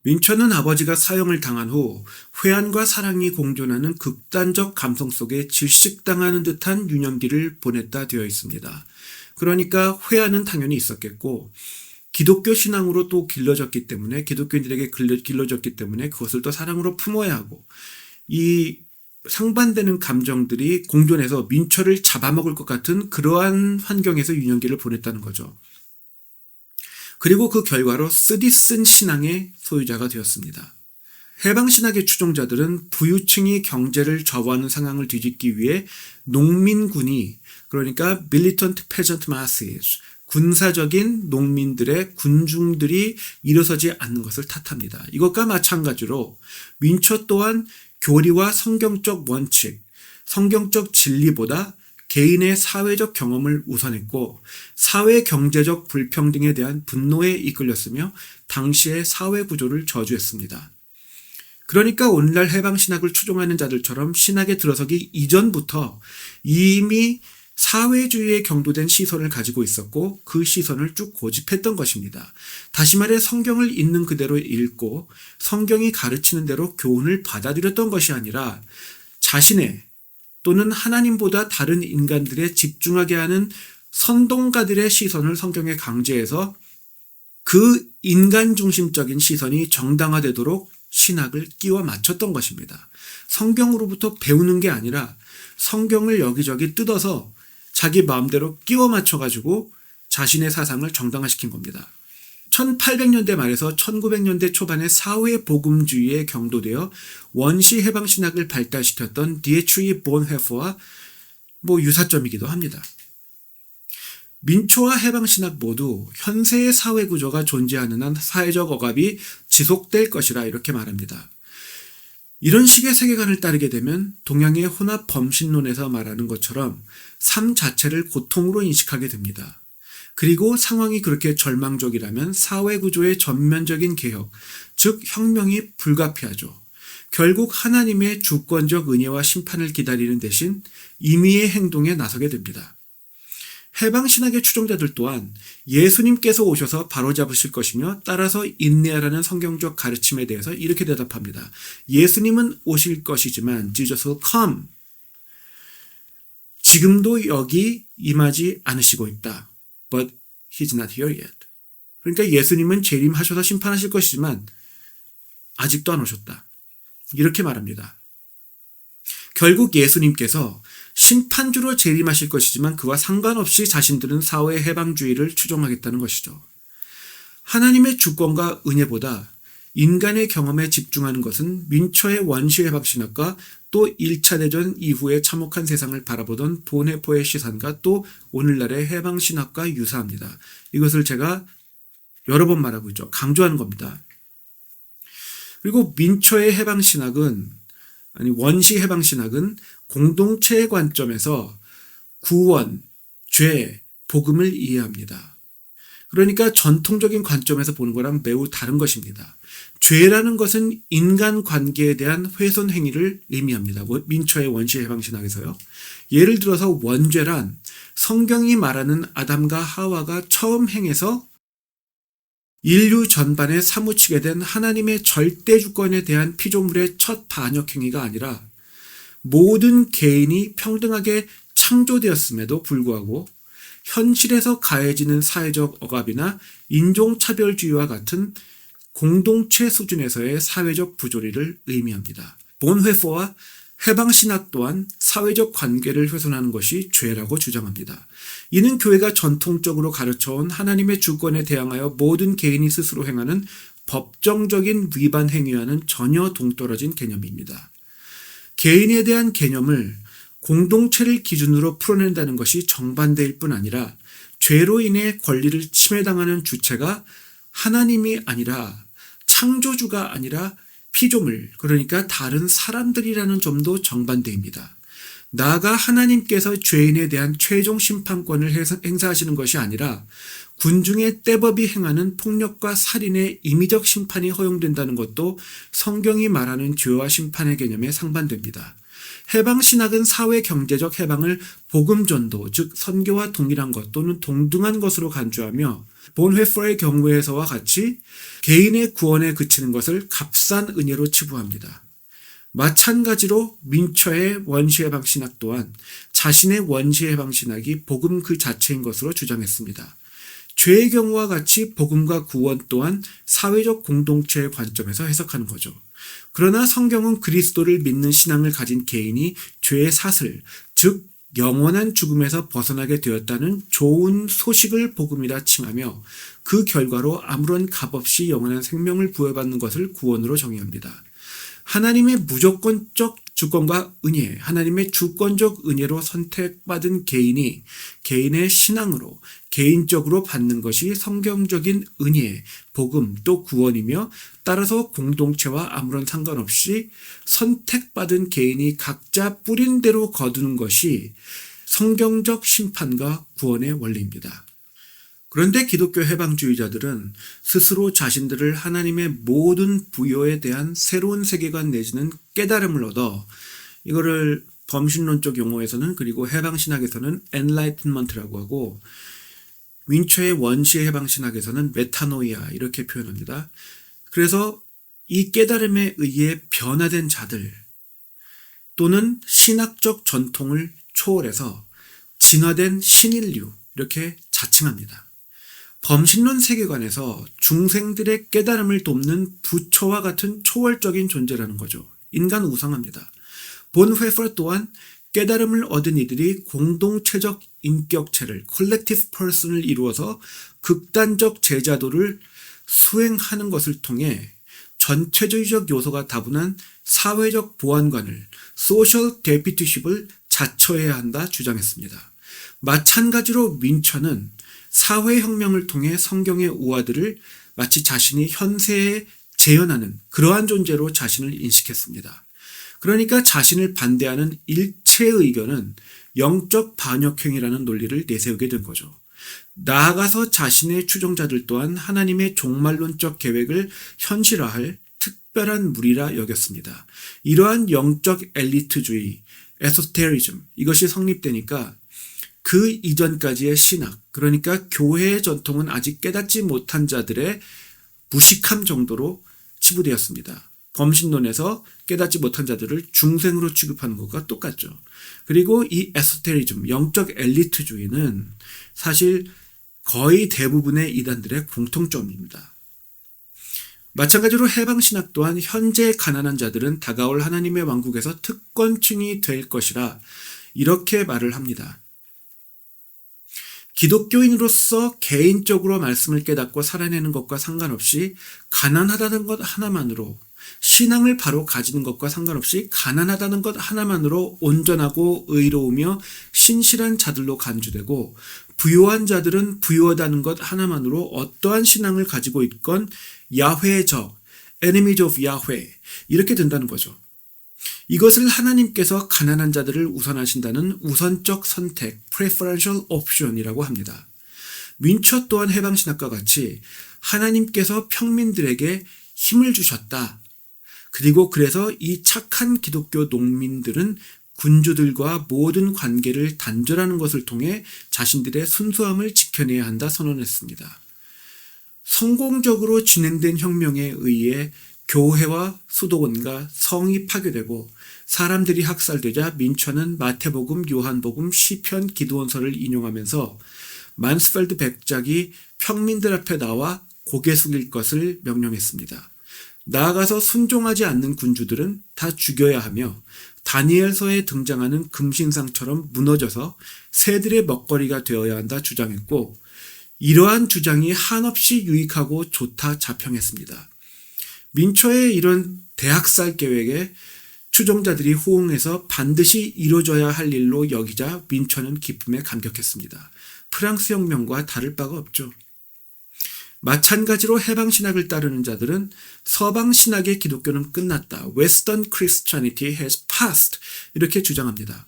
민초는 아버지가 사형을 당한 후 회한과 사랑이 공존하는 극단적 감성 속에 질식당하는 듯한 유년기를 보냈다 되어 있습니다. 그러니까 회한은 당연히 있었겠고 기독교 신앙으로 또 길러졌기 때문에 기독교인들에게 길러졌기 때문에 그것을 또 사랑으로 품어야 하고 이 상반되는 감정들이 공존해서 민초를 잡아먹을 것 같은 그러한 환경에서 유년기를 보냈다는 거죠. 그리고 그 결과로 쓰디쓴 신앙의 소유자가 되었습니다. 해방신학의 추종자들은 부유층이 경제를 좌우하는 상황을 뒤집기 위해 농민군이 그러니까 militant peasant masses 군사적인 농민들의 군중들이 일어서지 않는 것을 탓합니다. 이것과 마찬가지로 민초 또한 교리와 성경적 원칙, 성경적 진리보다 개인의 사회적 경험을 우선했고 사회 경제적 불평등에 대한 분노에 이끌렸으며 당시의 사회 구조를 저주했습니다. 그러니까 오늘날 해방신학을 추종하는 자들처럼 신학에 들어서기 이전부터 이미 사회주의에 경도된 시선을 가지고 있었고 그 시선을 쭉 고집했던 것입니다. 다시 말해 성경을 있는 그대로 읽고 성경이 가르치는 대로 교훈을 받아들였던 것이 아니라 자신의 또는 하나님보다 다른 인간들에 집중하게 하는 선동가들의 시선을 성경에 강제해서 그 인간 중심적인 시선이 정당화되도록 신학을 끼워 맞췄던 것입니다. 성경으로부터 배우는 게 아니라 성경을 여기저기 뜯어서 자기 마음대로 끼워 맞춰가지고 자신의 사상을 정당화시킨 겁니다. 1800년대 말에서 1900년대 초반의 사회복음주의에 경도되어 원시 해방신학을 발달시켰던 디에트리 본헤퍼와 유사점이기도 합니다. 민초와 해방신학 모두 현세의 사회구조가 존재하는 한 사회적 억압이 지속될 것이라 이렇게 말합니다. 이런 식의 세계관을 따르게 되면 동양의 혼합 범신론에서 말하는 것처럼 삶 자체를 고통으로 인식하게 됩니다. 그리고 상황이 그렇게 절망적이라면 사회구조의 전면적인 개혁, 즉 혁명이 불가피하죠. 결국 하나님의 주권적 은혜와 심판을 기다리는 대신 임의의 행동에 나서게 됩니다. 해방신학의 추종자들 또한 예수님께서 오셔서 바로잡으실 것이며 따라서 인내하라는 성경적 가르침에 대해서 이렇게 대답합니다. 예수님은 오실 것이지만 Jesus will come. 지금도 여기 임하지 않으시고 있다. But he's not here yet. 그러니까 예수님은 재림하셔서 심판하실 것이지만 아직도 안 오셨다. 이렇게 말합니다. 결국 예수님께서 심판주로 재림하실 것이지만 그와 상관없이 자신들은 사회 해방주의를 추종하겠다는 것이죠. 하나님의 주권과 은혜보다 인간의 경험에 집중하는 것은 민초의 원시 해방신학과 또 1차 대전 이후에 참혹한 세상을 바라보던 본헤퍼의 시선과 또 오늘날의 해방신학과 유사합니다. 이것을 제가 여러 번 말하고 있죠. 강조하는 겁니다. 그리고 민초의 해방신학은 원시 해방신학은 공동체의 관점에서 구원, 죄, 복음을 이해합니다. 그러니까 전통적인 관점에서 보는 거랑 매우 다른 것입니다. 죄라는 것은 인간관계에 대한 훼손 행위를 의미합니다. 민초의 원시 해방신학에서요. 예를 들어서 원죄란 성경이 말하는 아담과 하와가 처음 행해서 인류 전반에 사무치게 된 하나님의 절대 주권에 대한 피조물의 첫 반역 행위가 아니라 모든 개인이 평등하게 창조되었음에도 불구하고 현실에서 가해지는 사회적 억압이나 인종차별주의와 같은 공동체 수준에서의 사회적 부조리를 의미합니다. 본헤퍼와 해방신학 또한 사회적 관계를 훼손하는 것이 죄라고 주장합니다. 이는 교회가 전통적으로 가르쳐온 하나님의 주권에 대항하여 모든 개인이 스스로 행하는 법정적인 위반 행위와는 전혀 동떨어진 개념입니다. 개인에 대한 개념을 공동체를 기준으로 풀어낸다는 것이 정반대일 뿐 아니라 죄로 인해 권리를 침해당하는 주체가 하나님이 아니라 창조주가 아니라 피조물, 그러니까 다른 사람들이라는 점도 정반대입니다. 나아가 하나님께서 죄인에 대한 최종 심판권을 행사하시는 것이 아니라 군중의 떼법이 행하는 폭력과 살인의 임의적 심판이 허용된다는 것도 성경이 말하는 죄와 심판의 개념에 상반됩니다. 해방신학은 사회 경제적 해방을 복음전도, 즉 선교와 동일한 것 또는 동등한 것으로 간주하며 본회퍼의 경우에서와 같이 개인의 구원에 그치는 것을 값싼 은혜로 치부합니다. 마찬가지로 민처의 원시해방신학 또한 자신의 원시해방신학이 복음 그 자체인 것으로 주장했습니다. 죄의 경우와 같이 복음과 구원 또한 사회적 공동체의 관점에서 해석하는 거죠. 그러나 성경은 그리스도를 믿는 신앙을 가진 개인이 죄의 사슬, 즉 영원한 죽음에서 벗어나게 되었다는 좋은 소식을 복음이라 칭하며 그 결과로 아무런 값없이 영원한 생명을 부여받는 것을 구원으로 정의합니다. 하나님의 무조건적 주권과 은혜, 하나님의 주권적 은혜로 선택받은 개인이 개인의 신앙으로 개인적으로 받는 것이 성경적인 은혜, 복음 또 구원이며 따라서 공동체와 아무런 상관없이 선택받은 개인이 각자 뿌린 대로 거두는 것이 성경적 심판과 구원의 원리입니다. 그런데 기독교 해방주의자들은 스스로 자신들을 하나님의 모든 부여에 대한 새로운 세계관 내지는 깨달음을 얻어 이거를 범신론적 용어에서는 그리고 해방신학에서는 enlightenment라고 하고 윈처의 원시 해방신학에서는 메타노이아 이렇게 표현합니다. 그래서 이 깨달음에 의해 변화된 자들 또는 신학적 전통을 초월해서 진화된 신인류 이렇게 자칭합니다. 범신론 세계관에서 중생들의 깨달음을 돕는 부처와 같은 초월적인 존재라는 거죠. 인간 우상합니다. 본회퍼 또한 깨달음을 얻은 이들이 공동체적 인격체를 collective person을 이루어서 극단적 제자도를 수행하는 것을 통해 전체주의적 요소가 다분한 사회적 보안관을 social deputyship을 자처해야 한다 주장했습니다. 마찬가지로 민처는 사회혁명을 통해 성경의 우화들을 마치 자신이 현세에 재현하는 그러한 존재로 자신을 인식했습니다. 그러니까 자신을 반대하는 일체 의견은 영적 반역행위라는 논리를 내세우게 된 거죠. 나아가서 자신의 추종자들 또한 하나님의 종말론적 계획을 현실화할 특별한 무리라 여겼습니다. 이러한 영적 엘리트주의, 에소테리즘 이것이 성립되니까 그 이전까지의 신학, 그러니까 교회의 전통은 아직 깨닫지 못한 자들의 무식함 정도로 치부되었습니다. 범신론에서 깨닫지 못한 자들을 중생으로 취급하는 것과 똑같죠. 그리고 이 에소테리즘, 영적 엘리트주의는 사실 거의 대부분의 이단들의 공통점입니다. 마찬가지로 해방신학 또한 현재 가난한 자들은 다가올 하나님의 왕국에서 특권층이 될 것이라 이렇게 말을 합니다. 기독교인으로서 개인적으로 말씀을 깨닫고 살아내는 것과 상관없이 가난하다는 것 하나만으로 신앙을 바로 가지는 것과 상관없이 가난하다는 것 하나만으로 온전하고 의로우며 신실한 자들로 간주되고 부유한 자들은 부유하다는 것 하나만으로 어떠한 신앙을 가지고 있건 야훼의 적, enemies of Yahweh 이렇게 된다는 거죠. 이것을 하나님께서 가난한 자들을 우선하신다는 우선적 선택, preferential option이라고 합니다. 윈처 또한 해방신학과 같이 하나님께서 평민들에게 힘을 주셨다. 그리고 그래서 이 착한 기독교 농민들은 군주들과 모든 관계를 단절하는 것을 통해 자신들의 순수함을 지켜내야 한다 선언했습니다. 성공적으로 진행된 혁명에 의해 교회와 수도원과 성이 파괴되고 사람들이 학살되자 민처는 마태복음, 요한복음, 시편, 기도원서를 인용하면서 만스펠드 백작이 평민들 앞에 나와 고개 숙일 것을 명령했습니다. 나아가서 순종하지 않는 군주들은 다 죽여야 하며 다니엘서에 등장하는 금신상처럼 무너져서 새들의 먹거리가 되어야 한다 주장했고 이러한 주장이 한없이 유익하고 좋다 자평했습니다. 민처의 이런 대학살 계획에 추종자들이 호응해서 반드시 이루어져야 할 일로 여기자 민처는 기쁨에 감격했습니다. 프랑스 혁명과 다를 바가 없죠. 마찬가지로 해방신학을 따르는 자들은 서방신학의 기독교는 끝났다. Western Christianity has passed. 이렇게 주장합니다.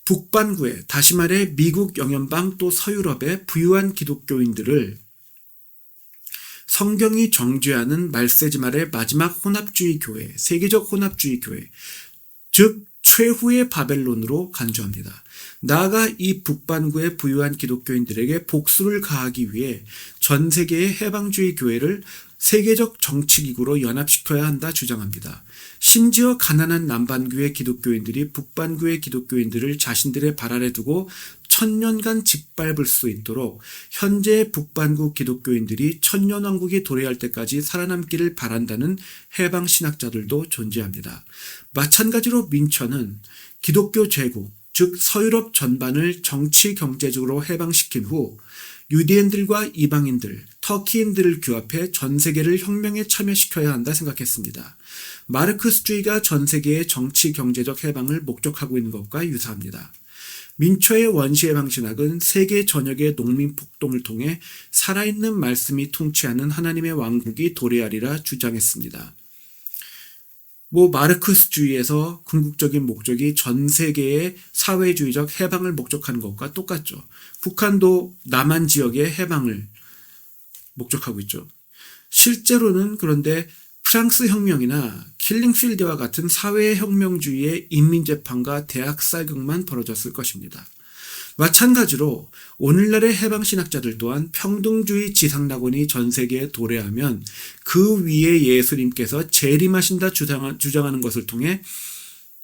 북반구에 다시 말해 미국 영연방 또 서유럽의 부유한 기독교인들을 성경이 정죄하는 말세지 말의 마지막 혼합주의 교회, 세계적 혼합주의 교회, 즉 최후의 바벨론으로 간주합니다. 나아가 이 북반구의 부유한 기독교인들에게 복수를 가하기 위해 전 세계의 해방주의 교회를 세계적 정치기구로 연합시켜야 한다 주장합니다. 심지어 가난한 남반구의 기독교인들이 북반구의 기독교인들을 자신들의 발 아래 두고 천년간 짓밟을 수 있도록 현재 북반구 기독교인들이 천년왕국이 도래할 때까지 살아남기를 바란다는 해방신학자들도 존재합니다. 마찬가지로 민처는 기독교 제국, 즉 서유럽 전반을 정치 경제적으로 해방시킨 후 유대인들과 이방인들, 터키인들을 규합해 전 세계를 혁명에 참여시켜야 한다 생각했습니다. 마르크스주의가 전 세계의 정치 경제적 해방을 목적하고 있는 것과 유사합니다. 민초의 원시해방신학은 세계 전역의 농민 폭동을 통해 살아있는 말씀이 통치하는 하나님의 왕국이 도래하리라 주장했습니다. 마르크스주의에서 궁극적인 목적이 전 세계의 사회주의적 해방을 목적하는 것과 똑같죠. 북한도 남한 지역의 해방을 목적하고 있죠. 실제로는 그런데 프랑스 혁명이나 킬링필드와 같은 사회혁명주의의 인민재판과 대학사격만 벌어졌을 것입니다. 마찬가지로 오늘날의 해방신학자들 또한 평등주의 지상낙원이 전 세계에 도래하면 그 위에 예수님께서 재림하신다 주장하는 것을 통해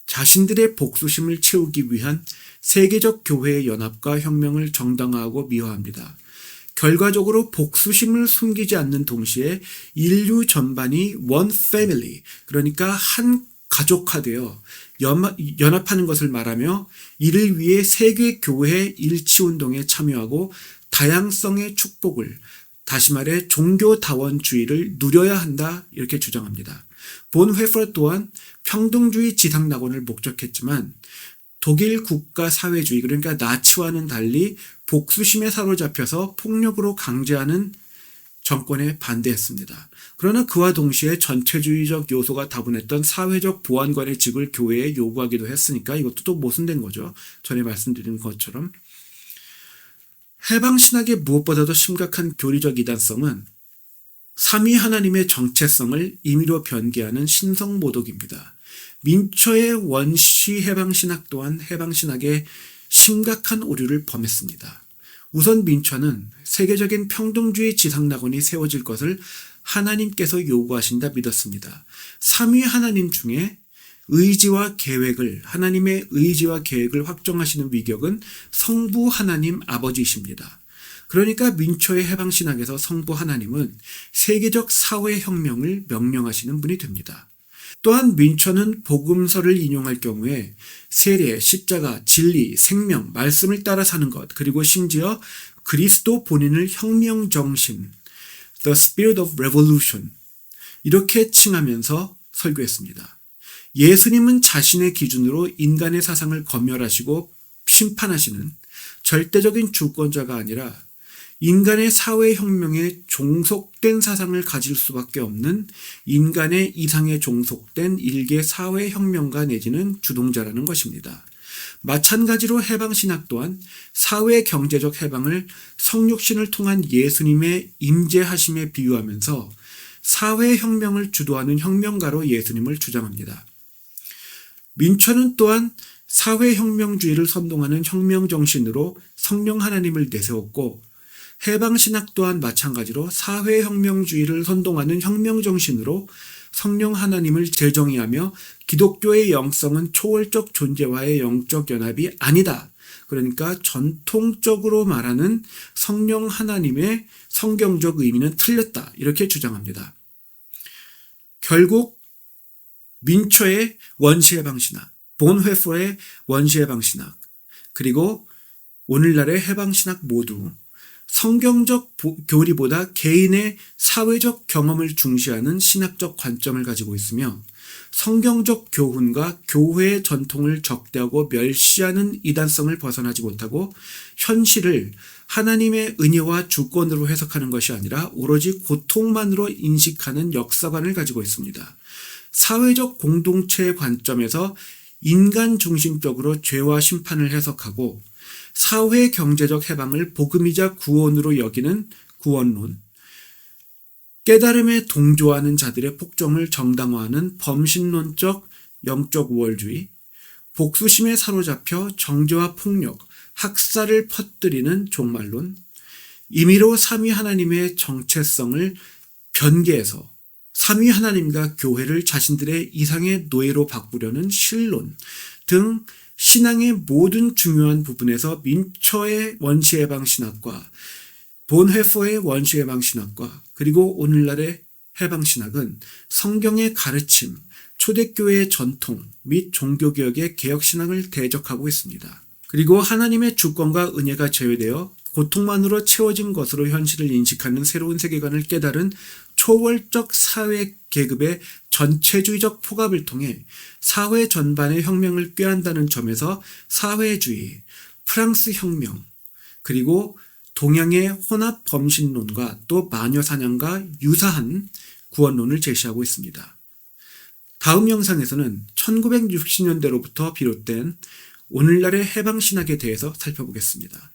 자신들의 복수심을 채우기 위한 세계적 교회의 연합과 혁명을 정당화하고 미화합니다. 결과적으로 복수심을 숨기지 않는 동시에 인류 전반이 one family, 그러니까 한 가족화되어 연합하는 것을 말하며 이를 위해 세계 교회 일치운동에 참여하고 다양성의 축복을, 다시 말해 종교다원주의를 누려야 한다 이렇게 주장합니다. 본 회퍼 또한 평등주의 지상낙원을 목적했지만 독일 국가사회주의, 그러니까 나치와는 달리 복수심에 사로잡혀서 폭력으로 강제하는 정권에 반대했습니다. 그러나 그와 동시에 전체주의적 요소가 다분했던 사회적 보안관의 직을 교회에 요구하기도 했으니까 이것도 또 모순된 거죠. 전에 말씀드린 것처럼. 해방신학의 무엇보다도 심각한 교리적 이단성은 삼위 하나님의 정체성을 임의로 변개하는 신성모독입니다. 민초의 원시 해방신학 또한 해방신학의 심각한 오류를 범했습니다. 우선 민초는 세계적인 평등주의 지상낙원이 세워질 것을 하나님께서 요구하신다 믿었습니다. 삼위 하나님 중에 하나님의 의지와 계획을 확정하시는 위격은 성부 하나님 아버지이십니다. 그러니까 민초의 해방신학에서 성부 하나님은 세계적 사회혁명을 명령하시는 분이 됩니다. 또한 민초는 복음서를 인용할 경우에 세례, 십자가, 진리, 생명, 말씀을 따라 사는 것, 그리고 심지어 그리스도 본인을 혁명정신, the spirit of revolution, 이렇게 칭하면서 설교했습니다. 예수님은 자신의 기준으로 인간의 사상을 검열하시고 심판하시는 절대적인 주권자가 아니라 인간의 사회혁명에 종속된 사상을 가질 수밖에 없는 인간의 이상에 종속된 일개 사회혁명가 내지는 주동자라는 것입니다. 마찬가지로 해방신학 또한 사회경제적 해방을 성육신을 통한 예수님의 임재하심에 비유하면서 사회혁명을 주도하는 혁명가로 예수님을 주장합니다. 민초는 또한 사회혁명주의를 선동하는 혁명정신으로 성령 하나님을 내세웠고 해방신학 또한 마찬가지로 사회혁명주의를 선동하는 혁명정신으로 성령 하나님을 재정의하며 기독교의 영성은 초월적 존재와의 영적 연합이 아니다. 그러니까 전통적으로 말하는 성령 하나님의 성경적 의미는 틀렸다. 이렇게 주장합니다. 결국 민초의 원시해방신학, 본회퍼의 원시해방신학, 그리고 오늘날의 해방신학 모두 성경적 교리보다 개인의 사회적 경험을 중시하는 신학적 관점을 가지고 있으며 성경적 교훈과 교회의 전통을 적대하고 멸시하는 이단성을 벗어나지 못하고 현실을 하나님의 은혜와 주권으로 해석하는 것이 아니라 오로지 고통만으로 인식하는 역사관을 가지고 있습니다. 사회적 공동체의 관점에서 인간 중심적으로 죄와 심판을 해석하고 사회 경제적 해방을 복음이자 구원으로 여기는 구원론, 깨달음에 동조하는 자들의 폭정을 정당화하는 범신론적 영적 우월주의, 복수심에 사로잡혀 정죄와 폭력, 학살을 퍼뜨리는 종말론, 임의로 삼위 하나님의 정체성을 변개해서 삼위 하나님과 교회를 자신들의 이상의 노예로 바꾸려는 신론 등 신앙의 모든 중요한 부분에서 민처의 원시해방신학과 본헤퍼의 원시해방신학과 그리고 오늘날의 해방신학은 성경의 가르침, 초대교회의 전통 및 종교개혁의 개혁신학을 대적하고 있습니다. 그리고 하나님의 주권과 은혜가 제외되어 고통만으로 채워진 것으로 현실을 인식하는 새로운 세계관을 깨달은 초월적 사회 계급의 전체주의적 포갑을 통해 사회 전반의 혁명을 꾀한다는 점에서 사회주의, 프랑스 혁명, 그리고 동양의 혼합 범신론과 또 마녀사냥과 유사한 구원론을 제시하고 있습니다. 다음 영상에서는 1960년대로부터 비롯된 오늘날의 해방신학에 대해서 살펴보겠습니다.